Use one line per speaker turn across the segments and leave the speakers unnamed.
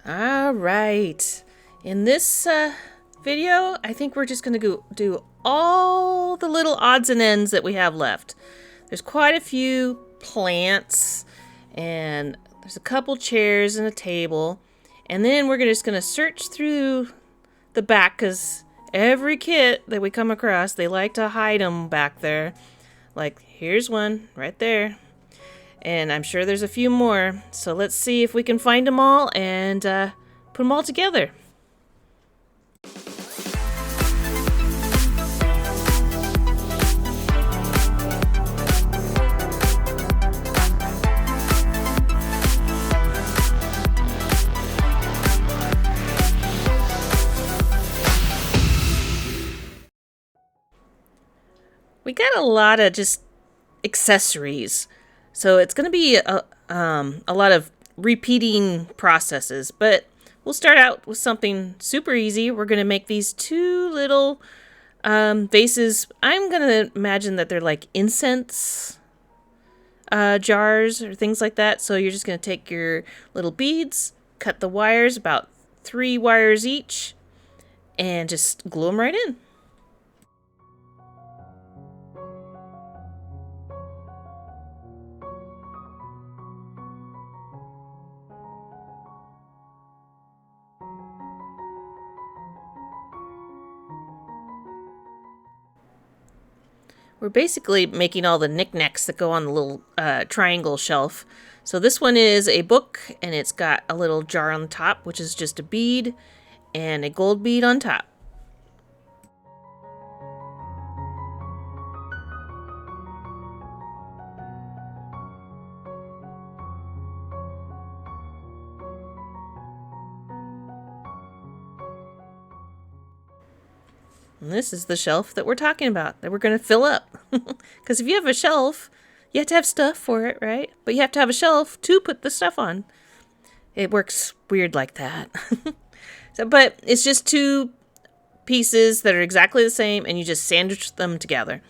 All right. In this video, I think we're just going to do all the little odds and ends that we have left. There's quite a few plants, and there's a couple chairs and a table. And then we're just going to search through the back, because every kit that we come across, they like to hide them back there. Like, here's one right there. And I'm sure there's a few more. So let's see if we can find them all and put them all together. We got a lot of just accessories. So it's going to be a lot of repeating processes, but we'll start out with something super easy. We're going to make these two little vases. I'm going to imagine that they're like incense jars or things like that. So you're just going to take your little beads, cut the wires, about 3 wires each, and just glue them right in. We're basically making all the knickknacks that go on the little triangle shelf. So this one is a book, and it's got a little jar on the top, which is just a bead, and a gold bead on top. And this is the shelf that we're talking about, that we're going to fill up. Because if you have a shelf, you have to have stuff for it, right? But you have to have a shelf to put the stuff on. It works weird like that. But it's just 2 pieces that are exactly the same, and you just sandwich them together.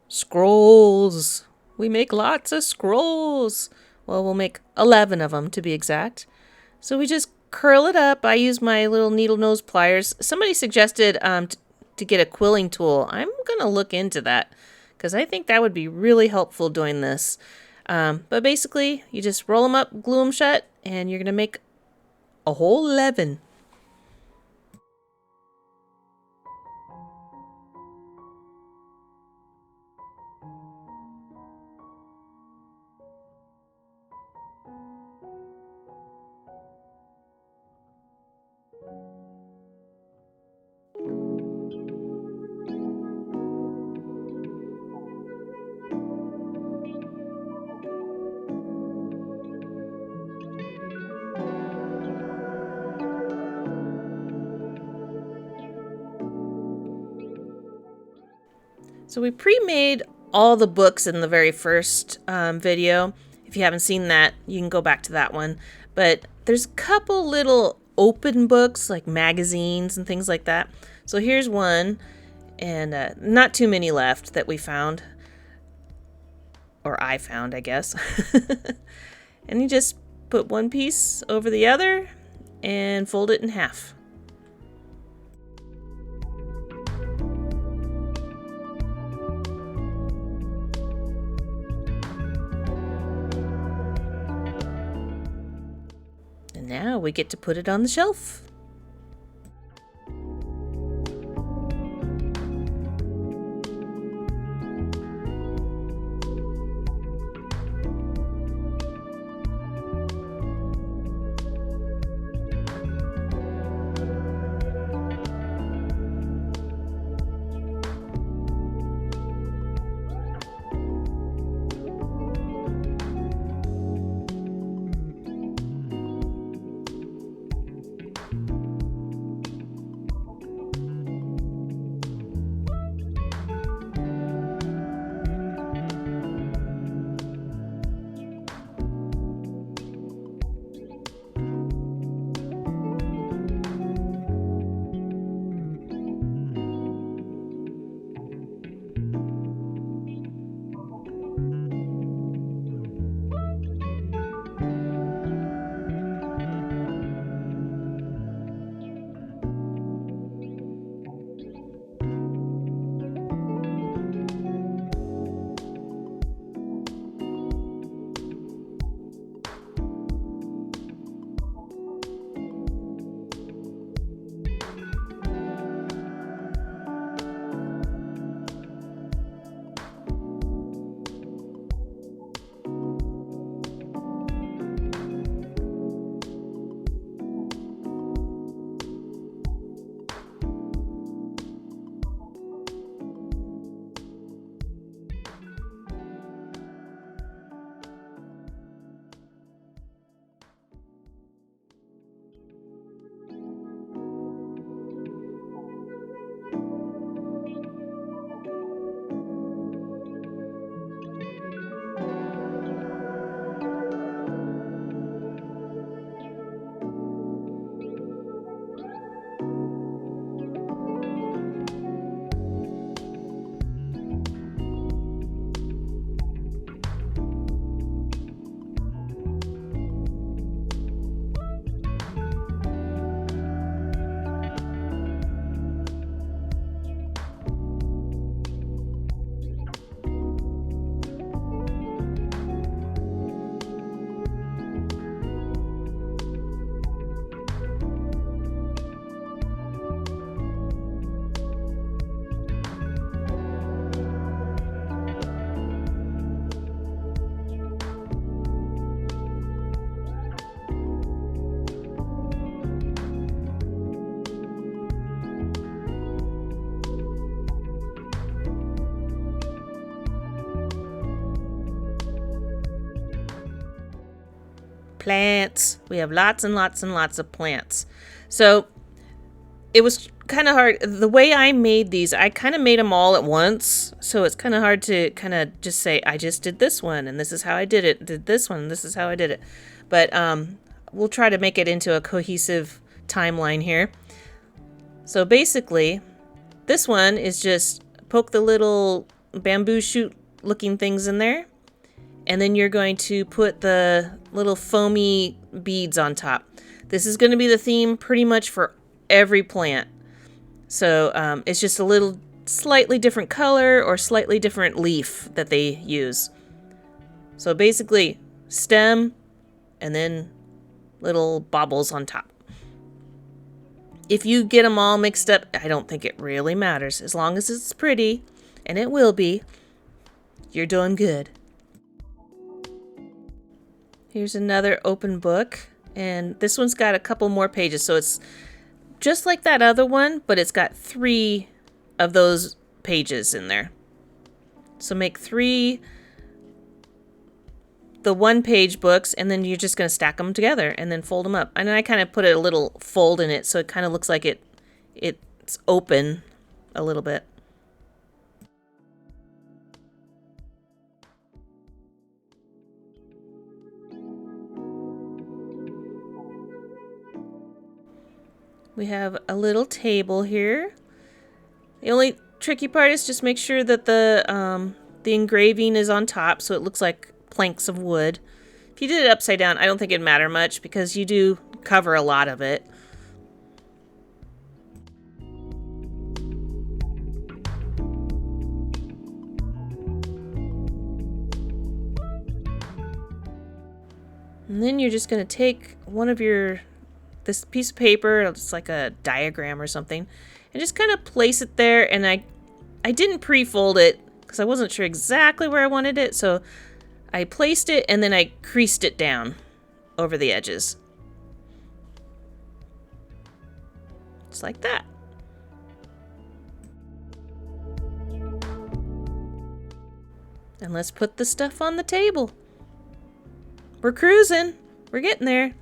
Scrolls. We make lots of scrolls. Well, we'll make 11 of them to be exact. So we just curl it up. I use my little needle nose pliers. Somebody suggested to get a quilling tool. I'm going to look into that because I think that would be really helpful doing this. But basically, you just roll them up, glue them shut, and you're going to make a whole 11. So we pre-made all the books in the very first video. If you haven't seen that, you can go back to that one. But there's a couple little open books, like magazines and things like that. So here's one, and not too many left that we found. Or I found, I guess. And you just put one piece over the other and fold it in half. Now we get to put it on the shelf. plants. We have lots and lots and lots of plants. So it was kind of hard. The way I made these, I kind of made them all at once. So it's kind of hard to kind of just say, I just did this one and this is how I did it. Did this one and this is how I did it. But we'll try to make it into a cohesive timeline here. So basically, this one is just poke the little bamboo shoot looking things in there. And then you're going to put the little foamy beads on top. This is going to be the theme pretty much for every plant. So it's just a little slightly different color or slightly different leaf that they use. So basically stem and then little baubles on top. If you get them all mixed up, I don't think it really matters. As long as it's pretty, and it will be, you're doing good. Here's another open book, and this one's got a couple more pages, so it's just like that other one, but it's got 3 of those pages in there. So make 3 the 1-page books, and then you're just going to stack them together and then fold them up. And then I kind of put a little fold in it, so it kind of looks like it's open a little bit. We have a little table here. The only tricky part is just make sure that the engraving is on top, so it looks like planks of wood. If you did it upside down, I don't think it'd matter much because you do cover a lot of it. And then you're just going to take one of this piece of paper, it's like a diagram or something, and just kind of place it there. And I didn't pre-fold it because I wasn't sure exactly where I wanted it, so I placed it and then I creased it down over the edges. Just like that. And let's put the stuff on the table. We're cruising. We're getting there.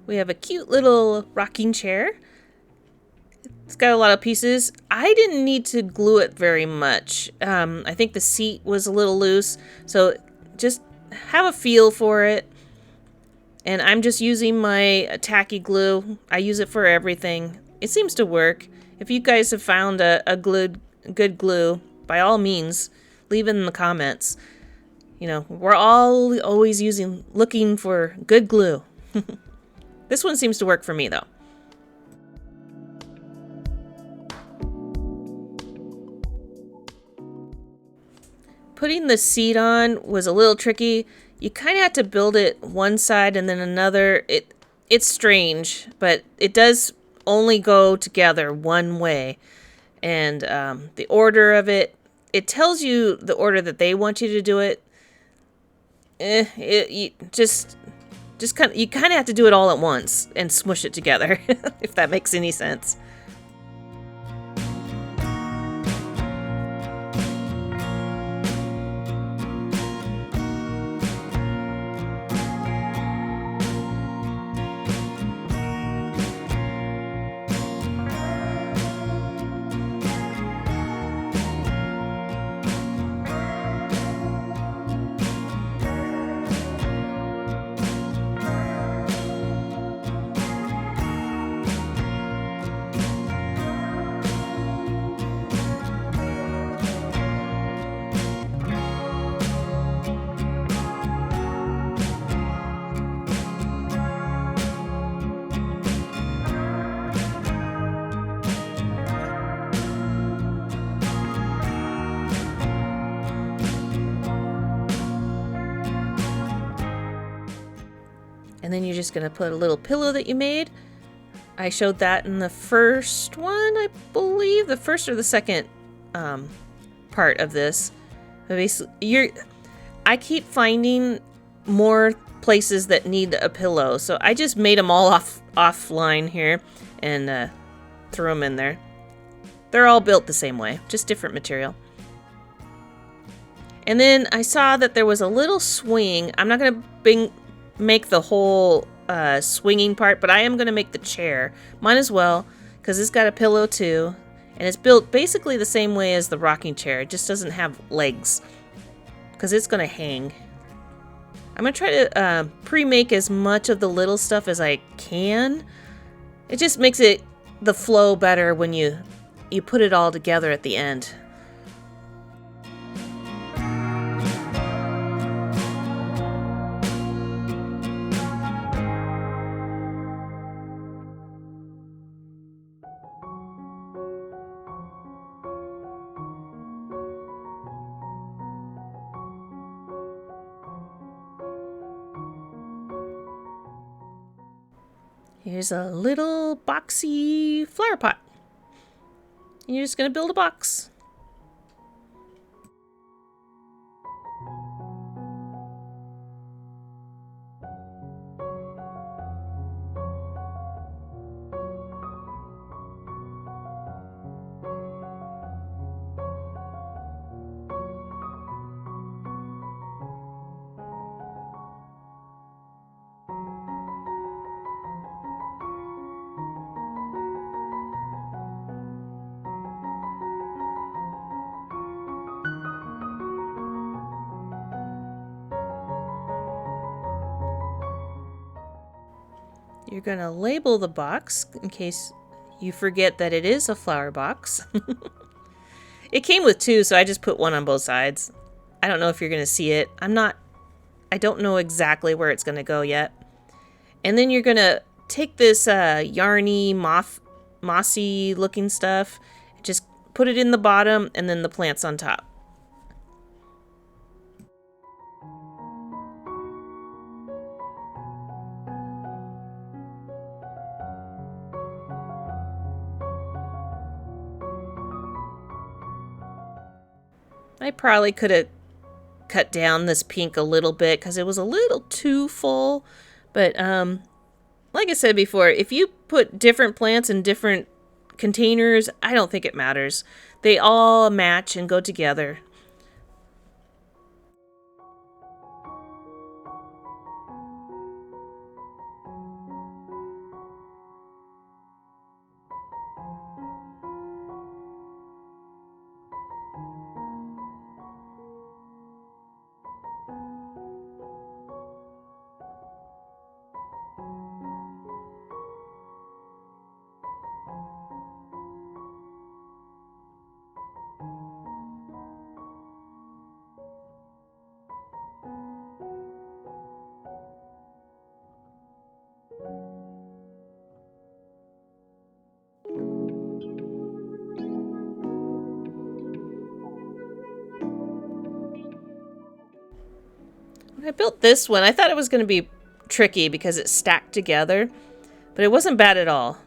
We have a cute little rocking chair. It's got a lot of pieces. I didn't need to glue it very much. I think the seat was a little loose, so just have a feel for it. And I'm just using my tacky glue. I use it for everything. It seems to work. If you guys have found a good glue, by all means, leave it in the comments. You know, we're all always looking for good glue. This one seems to work for me, though. Putting the seat on was a little tricky. You kind of have to build it one side and then another. It's strange, but it does only go together one way. And the order of it tells you the order that they want you to do it. You kind of have to do it all at once and smush it together, if that makes any sense. And then you're just going to put a little pillow that you made. I showed that in the first one, I believe. The first or the second part of this. But basically, I keep finding more places that need a pillow. So I just made them all offline here and threw them in there. They're all built the same way, just different material. And then I saw that there was a little swing. I'm not going to make the whole swinging part, but I am going to make the chair. Might as well, because it's got a pillow too. And it's built basically the same way as the rocking chair. It just doesn't have legs, because it's going to hang. I'm going to try to pre-make as much of the little stuff as I can. It just makes the flow better when you put it all together at the end. Here's a little boxy flower pot. And you're just going to build a box. You're going to label the box in case you forget that it is a flower box. It came with two, so I just put one on both sides. I don't know if you're going to see it. I don't know exactly where it's going to go yet. And then you're going to take this yarny, mossy looking stuff, just put it in the bottom and then the plants on top. I probably could have cut down this pink a little bit because it was a little too full. But like I said before, if you put different plants in different containers, I don't think it matters. They all match and go together. I built this one. I thought it was going to be tricky because it's stacked together, but it wasn't bad at all.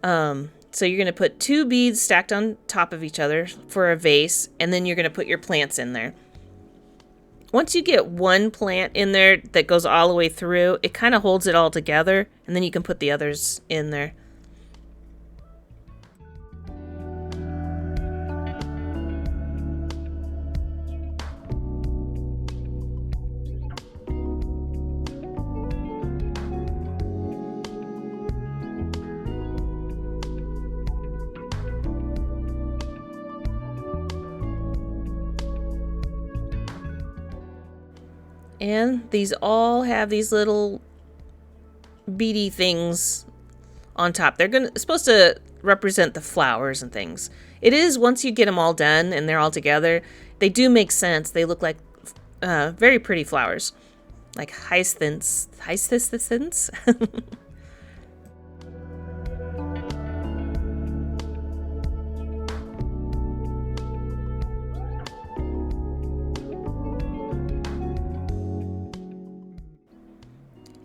So you're going to put two beads stacked on top of each other for a vase, and then you're going to put your plants in there. Once you get one plant in there that goes all the way through, it kind of holds it all together, and then you can put the others in there. And these all have these little beady things on top. They're supposed to represent the flowers and things. It is, once you get them all done and they're all together, they do make sense. They look like very pretty flowers, like hyacinths. Hyacinths?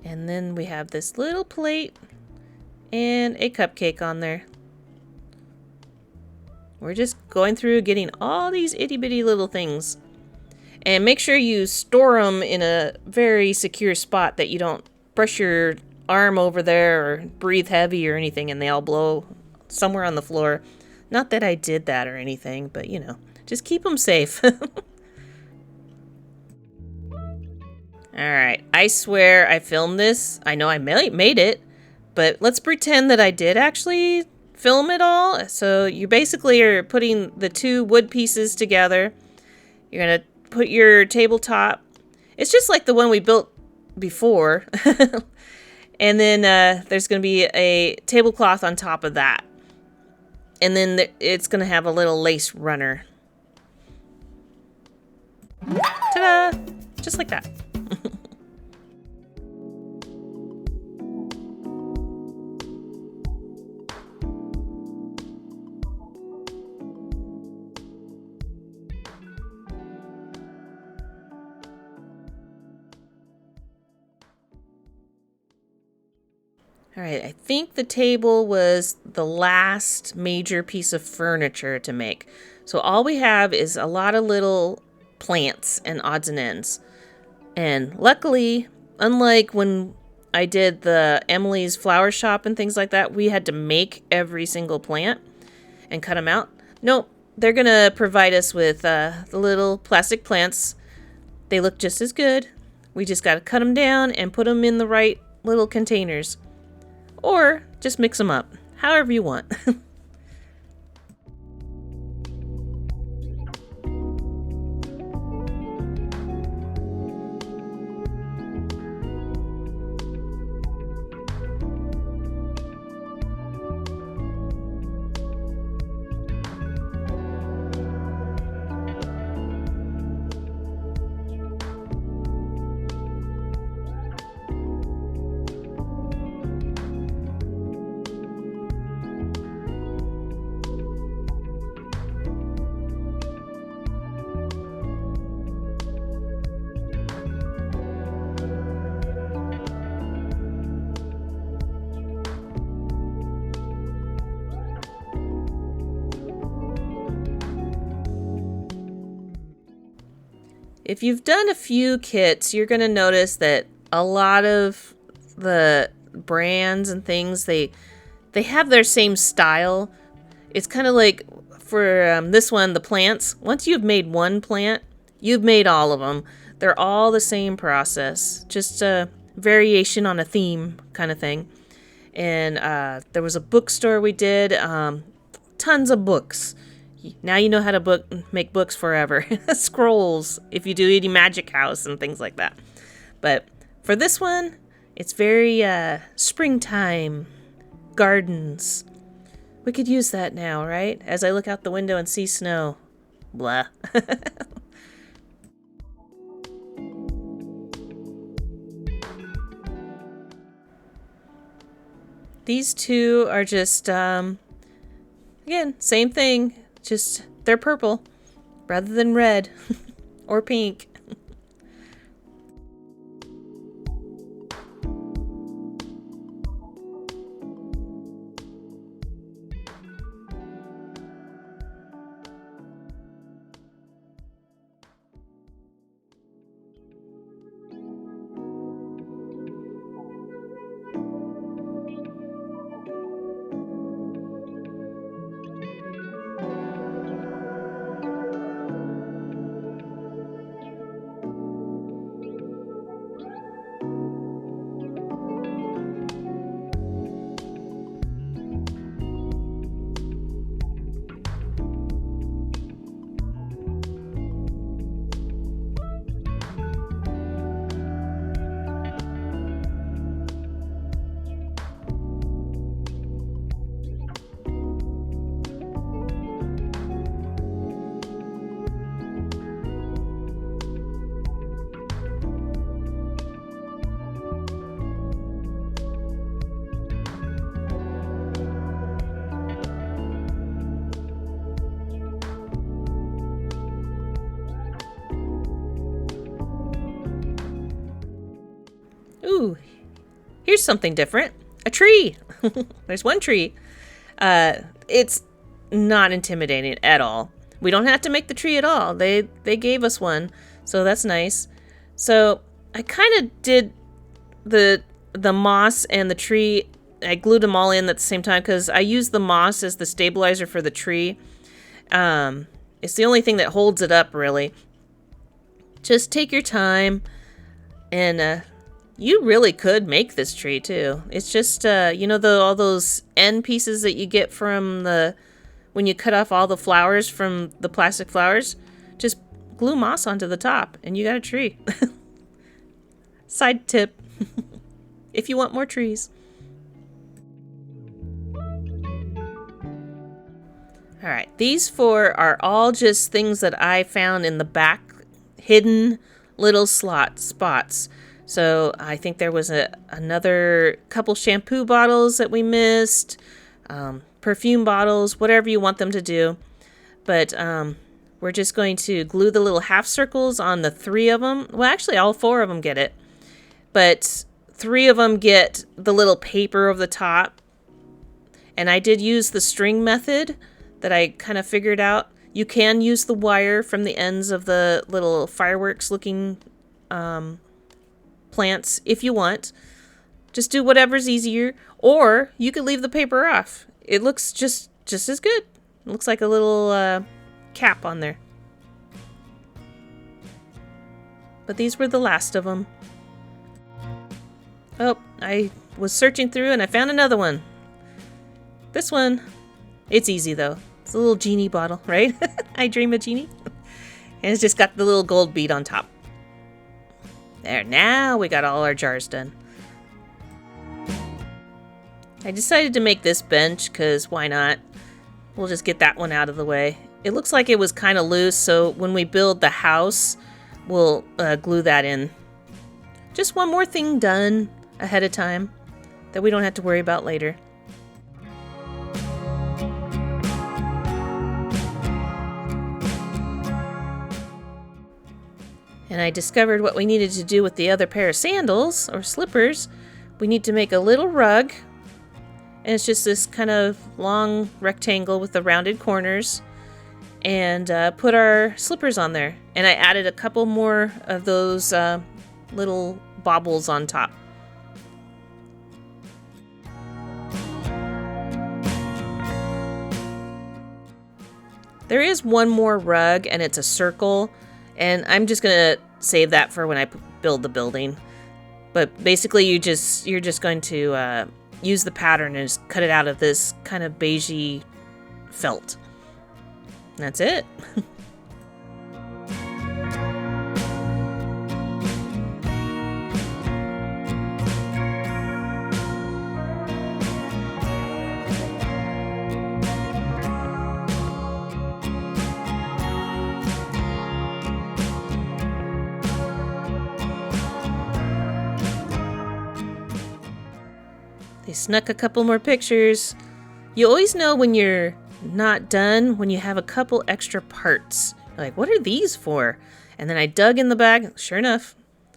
And And then we have this little plate and a cupcake on there. We're just going through getting all these itty bitty little things. And make sure you store them in a very secure spot that you don't brush your arm over there or breathe heavy or anything and they all blow somewhere on the floor. Not that I did that or anything, but you know, just keep them safe. Alright, I swear I filmed this. I know I made it, but let's pretend that I did actually film it all. So you basically are putting the two wood pieces together. You're going to put your tabletop. It's just like the one we built before. And then there's going to be a tablecloth on top of that. And then it's going to have a little lace runner. Ta-da! Just like that. All right, I think the table was the last major piece of furniture to make. So all we have is a lot of little plants and odds and ends. And luckily, unlike when I did the Emily's flower shop and things like that, we had to make every single plant and cut them out. Nope, they're going to provide us with the little plastic plants. They look just as good. We just got to cut them down and put them in the right little containers. Or just mix them up, however you want. If you've done a few kits, you're going to notice that a lot of the brands and things, they have their same style. It's kind of like for this one, the plants. Once you've made one plant, you've made all of them. They're all the same process, just a variation on a theme kind of thing. And there was a bookstore we did, tons of books. Now you know how to make books forever. Scrolls, if you do any magic house and things like that. But for this one, it's very springtime gardens. We could use that now, right? As I look out the window and see snow. Blah. These two are just, again, same thing. Just, they're purple rather than red or pink. here's something different. A tree. There's one tree. It's not intimidating at all. We don't have to make the tree at all. They gave us one, so that's nice. So I kind of did the moss and the tree. I glued them all in at the same time because I used the moss as the stabilizer for the tree. It's the only thing that holds it up, really. Just take your time, and you really could make this tree too. It's just you know, all those end pieces that you get from when you cut off all the flowers from the plastic flowers, just glue moss onto the top and you got a tree. Side tip, if you want more trees. All right, these four are all just things that I found in the back, hidden little spots. So I think there was another couple shampoo bottles that we missed, perfume bottles, whatever you want them to do. But we're just going to glue the little half circles on the 3 of them. Well, actually, all 4 of them get it. But 3 of them get the little paper over the top. And I did use the string method that I kind of figured out. You can use the wire from the ends of the little fireworks looking plants if you want. Just do whatever's easier, or you could leave the paper off. It looks just as good. It looks like a little cap on there. But these were the last of them. Oh, I was searching through and I found another one. This one, it's easy though. It's a little genie bottle, right? I dream a genie. And it's just got the little gold bead on top. There, now we got all our jars done. I decided to make this bench because why not? We'll just get that one out of the way. It looks like it was kind of loose, so when we build the house, we'll glue that in. Just one more thing done ahead of time that we don't have to worry about later. And I discovered what we needed to do with the other pair of sandals or slippers. We need to make a little rug. And it's just this kind of long rectangle with the rounded corners. And put our slippers on there. And I added a couple more of those little baubles on top. There is one more rug and it's a circle. And I'm just going to save that for when I build the building. But basically you're just going to use the pattern and just cut it out of this kind of beigey felt. And that's it. They snuck a couple more pictures. You always know when you're not done when you have a couple extra parts. You're like, what are these for? And then I dug in the bag. Sure enough,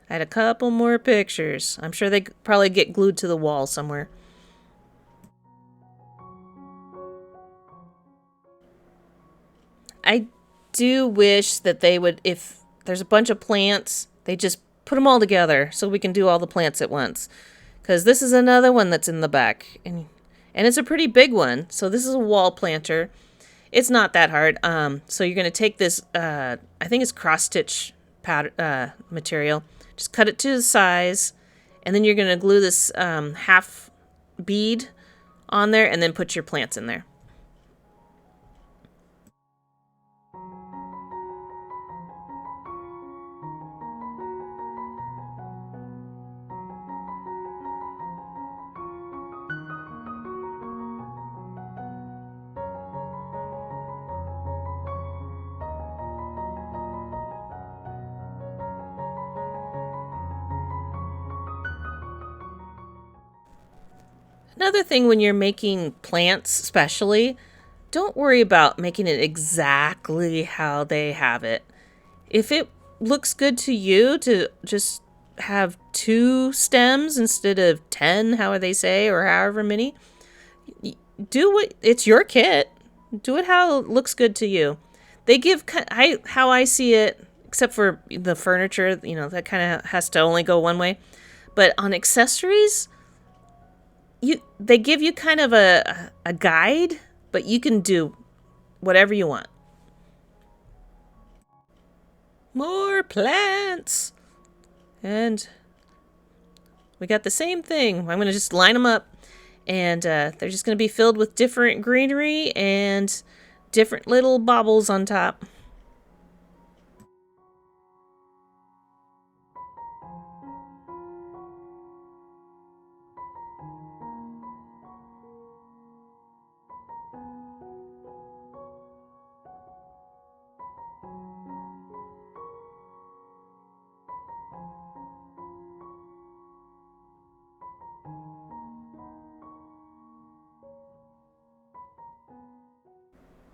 I had a couple more pictures. I'm sure they probably get glued to the wall somewhere. I do wish that they would, if there's a bunch of plants, they just put them all together so we can do all the plants at once. Because this is another one that's in the back. And it's a pretty big one. So this is a wall planter. It's not that hard. So you're going to take this, I think it's cross-stitch material. Just cut it to the size. And then you're going to glue this half bead on there and then put your plants in there. Another thing when you're making plants especially, don't worry about making it exactly how they have it. If it looks good to you to just have 2 stems instead of 10, how they say, or however many. Do what, it's your kit. Do it how it looks good to you. They give, how I see it, except for the furniture, that kind of has to only go one way. But on accessories, they give you kind of a guide, but you can do whatever you want. More plants! And we got the same thing. I'm going to just line them up. And they're just going to be filled with different greenery and different little baubles on top.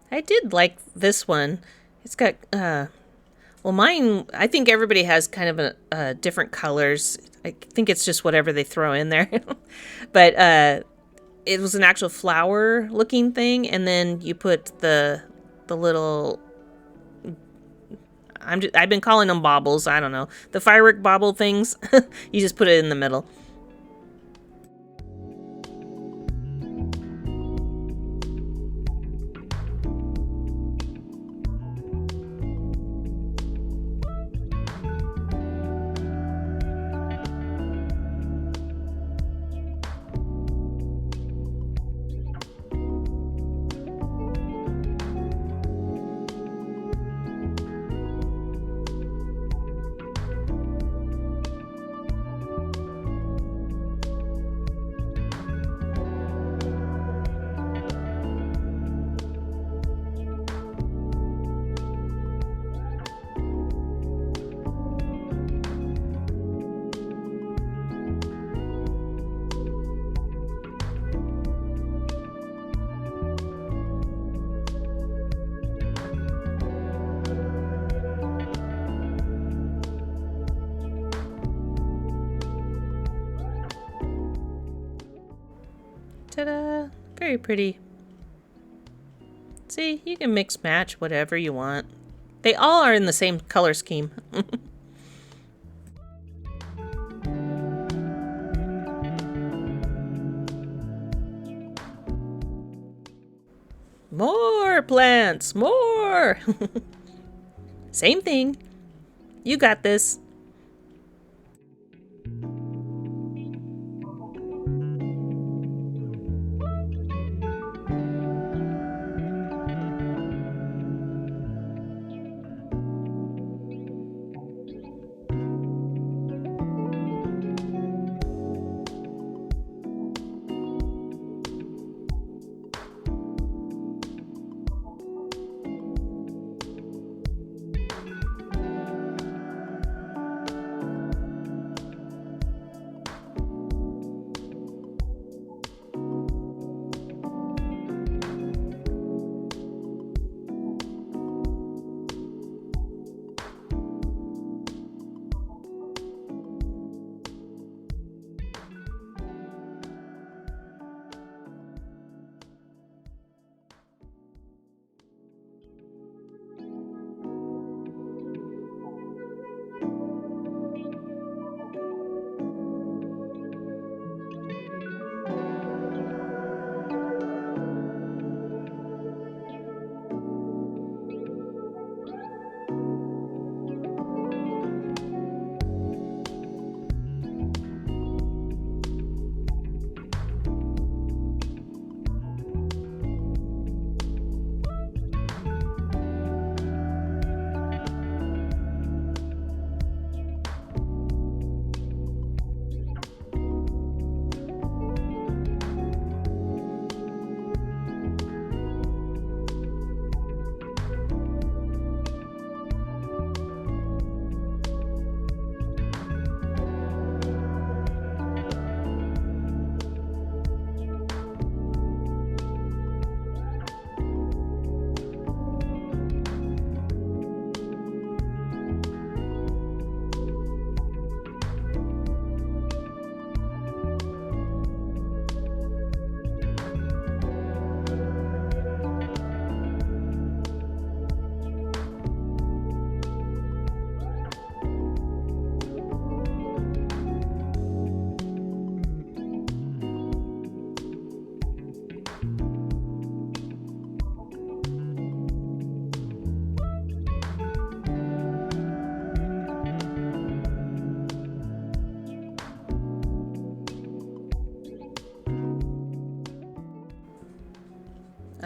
I did like this one. It's got, well, mine, I think everybody has kind of different colors. I think it's just whatever they throw in there. But it was an actual flower looking thing, and then you put the little, I've been calling them baubles, I don't know. The firework bauble things, you just put it in the middle. Ta-da! Very pretty. See, you can mix match whatever you want. They all are in the same color scheme. More plants! More! Same thing. You got this.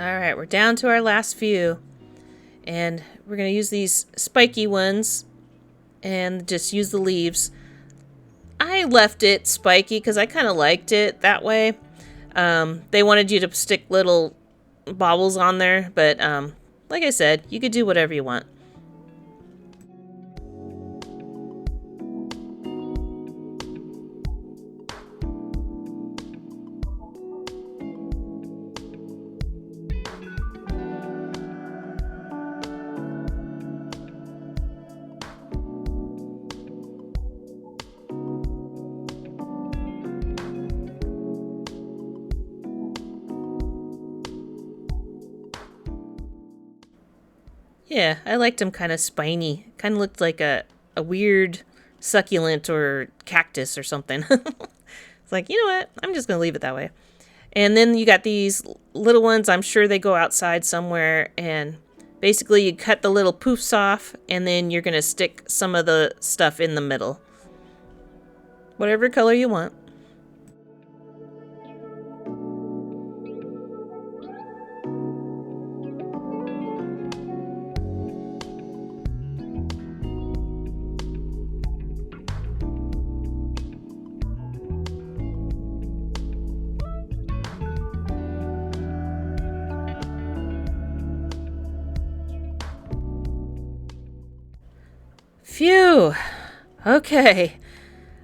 Alright, we're down to our last few. And we're going to use these spiky ones and just use the leaves. I left it spiky because I kind of liked it that way. They wanted you to stick little baubles on there, but like I said, you could do whatever you want. Yeah, I liked them kind of spiny. Kind of looked like a weird succulent or cactus or something. It's like, you know what? I'm just going to leave it that way. And then you got these little ones. I'm sure they go outside somewhere. And basically you cut the little poofs off. And then you're going to stick some of the stuff in the middle. Whatever color you want. Phew. Okay.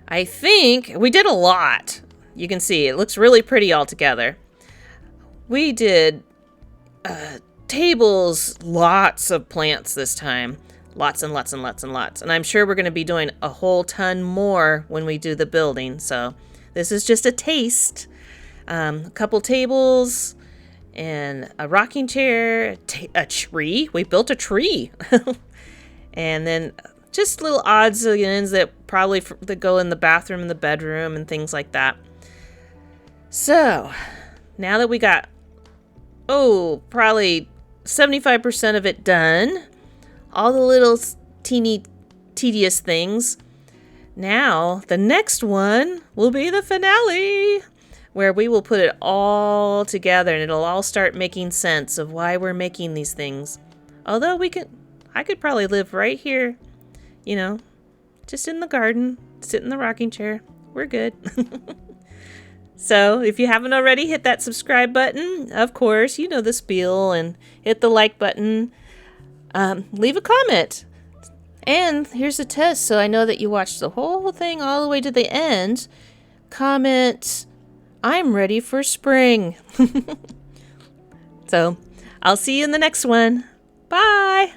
I think we did a lot. You can see it looks really pretty all together. We did tables, lots of plants this time. Lots and lots and lots and lots. And I'm sure we're going to be doing a whole ton more when we do the building. So this is just a taste. A couple tables and a rocking chair, a tree. We built a tree. And then just little odds and ends that probably that go in the bathroom and the bedroom and things like that. So now that we got, probably 75% of it done, all the little teeny tedious things, now the next one will be the finale, where we will put it all together and it'll all start making sense of why we're making these things. Although I could probably live right here, just in the garden, sit in the rocking chair. We're good. So if you haven't already, hit that subscribe button. Of course, you know the spiel, and hit the like button. Leave a comment. And here's a test, so I know that you watched the whole thing all the way to the end. Comment, I'm ready for spring. So I'll see you in the next one. Bye.